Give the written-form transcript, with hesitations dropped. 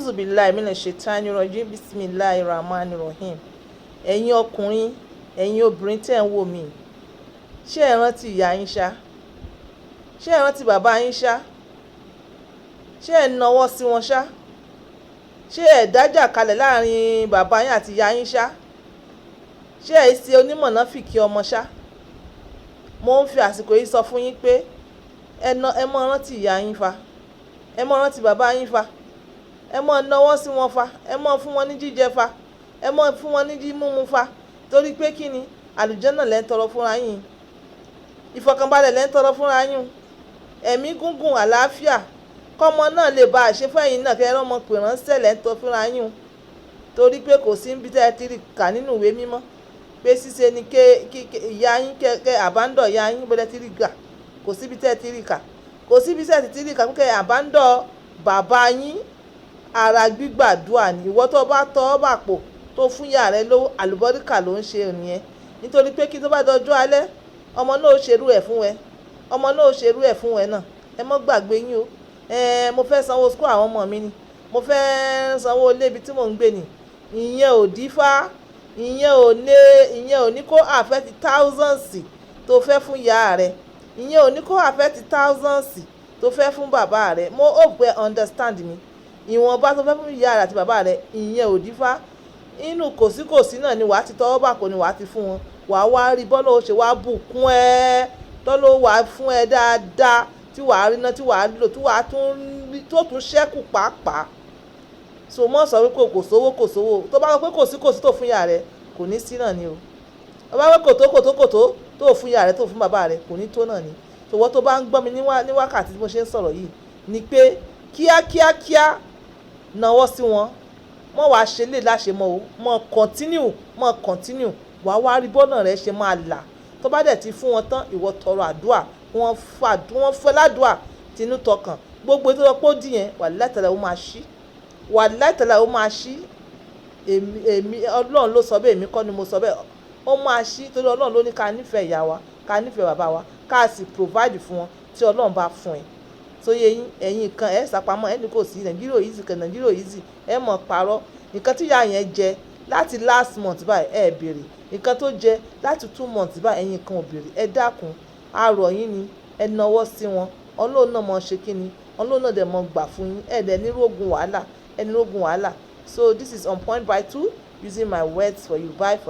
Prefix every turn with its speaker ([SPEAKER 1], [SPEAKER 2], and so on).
[SPEAKER 1] auzubillahi minash-shaitanir-rajim bismillahir-rahmanir-rahim. Ẹ̀yin ọkùnrin, ẹ̀yin obìnrin tẹ́ ń wò mí, ṣé ẹ rántí ìyá yín ṣá? Ṣé ẹ rántí bàbá yín ṣá? Ṣé ẹ nawọ́ sí wọn ṣá? Ṣé ẹ dájà kalẹ̀ láàrin bàbá yín àti ìyá yín ṣá? Ṣé ẹ ṣe onímọ̀nàfìkì ọmọ ṣá? Mo ń fi àsìkò yìí sọ fún yín pé ẹ mọ́ rántí ìyá yín fa, ẹ mọ́ rántí bàbá yín fa, ẹ mọ́ nawọ́ sí wọn fa, ẹ mọ́ fún wọn ní jíjẹ fa, ẹ mọ́ fún wọn ní jímúmu fa, torí pé kí ni àlùjànnà lẹ́ ń tọrọ fúnra yín, ìfọ̀kànbalẹ̀ lẹ́ ń tọrọ fúnra yín, ẹ̀mí gúngùn àlàáfíà kọ́mọ náà lè bá àṣefẹ́yìn náà kẹ́rẹ́ ọmọ pè ránṣẹ́ lẹ́ ń tọrọ fúnra yín, torí pé kò sí níbi tẹ́ ẹ ti rí kà nínú ìwé mímọ́ pé ṣíṣe ni ìyá yín kẹ́ àbándọ̀ ìyá yín bọ́lẹ̀ ti rí kà, kò síbi tẹ́ ẹ ti rí kà, kò síbi tẹ́ ẹ ti rí kà kẹ́ àbándọ̀ bàbá yín. Ara gbígbàdúrà ni ìwọ tó bá tọ́ bà pò tó fún ìyá rẹ lówó, àlùbọ́ríkà ló ń ṣe nìyẹn, nítorí pé kí tó bá dọjọ́ alẹ́ ọmọ náà ó ṣerú ẹ̀ fún ẹ, ọmọ náà ó ṣerú ẹ̀ fún ẹ náà. Ẹ mọ́ gbàgbé yín o, mo fẹ́ sanwó skul àwọn ọmọ mi ni, mo fẹ́ sanwó ilé ibi tí mò ń gbé ni, ìyẹn ò dífá, ìyẹn ò ní kó affect thousands tó fẹ́ fún ìyá rẹ, ìyẹn ò ní kó affect thousands tó fẹ́ fún bàbá rẹ. Mo hope pé understand mi, ìwọ̀nba tó fẹ́ fún ìyá rẹ àti bàbá rẹ ìyẹn ò dífá. Inú kòsíkòsí náà ni wàá ti tọwọ́ bà kò ní wàá ti fún wọn, wàá wá rí bọ́lá ó ṣe wá bùkún ẹ, tọ́lọ́ wàá fún ẹ dáadáa, tí wàá rí náà tí wàá lò, tí wàá tún ṣẹ́kù pàápàá. So mọ́ sọ wípé kò sówó, tó bá wọ pé kòsíkòsí tó fún ìyá rẹ kò ní sí náà ni o. Tó bá wọ kòtó tó fún ìyá rẹ tó fún bàbá rẹ kò ní tó náà ni. Tòwọ́ tó bá ń gbọ́ mi ní wákàtí tí mo ṣe ń sọ̀rọ̀ yìí ni pé kíákíá nawọ́ sí wọn, mọ́ wàá ṣe lè láṣẹ mọ́ o, mọ́ continue wàá wá rí bọ́nà rẹ ṣe máa là. Tó bá dẹ̀ ti fún wọn tán ìwọ tọrọ àdúà, wọ́n fẹ́ ládùà tinú tọkàn, gbogbo ètò ọ̀pọ̀ dì yẹn wàláhì tàláhì ó máa ṣí, wàláhì tàláhì ó máa ṣí. Èmi Ọlọ́run ló sọ bẹ́ẹ̀, èmi kọ́ ni mo sọ bẹ́ẹ̀, ó máa ṣí torí Ọlọ́run ló ní ká nífẹ̀ẹ́ ìyá wa, ká nífẹ̀ẹ́ bàbá wa, ká sì provide fún wọn tí Ọlọ́run bá fún ẹ. So ẹ̀yin kan ẹ̀ sàpamọ́ ẹni kò sí Nàìjíríà easy ẹ̀ mọ̀ parọ́. Nǹkan tí ìyá yẹn jẹ láti last month báyìí ẹ̀ béèrè, nǹkan tó jẹ láti 2 months báyìí ẹ̀yin kan ò béèrè. Ẹ dákun, àrọ̀ yín ni ẹ nawọ́ sí wọn, Ọlọ́run náà mọ̀ ṣe kí ni, Ọlọ́run náà dẹ̀ mọ̀ gbà fún yín, ẹ̀ dẹ̀ ní rógun wàhálà. So this is on point by 2 using my words for you. Bye for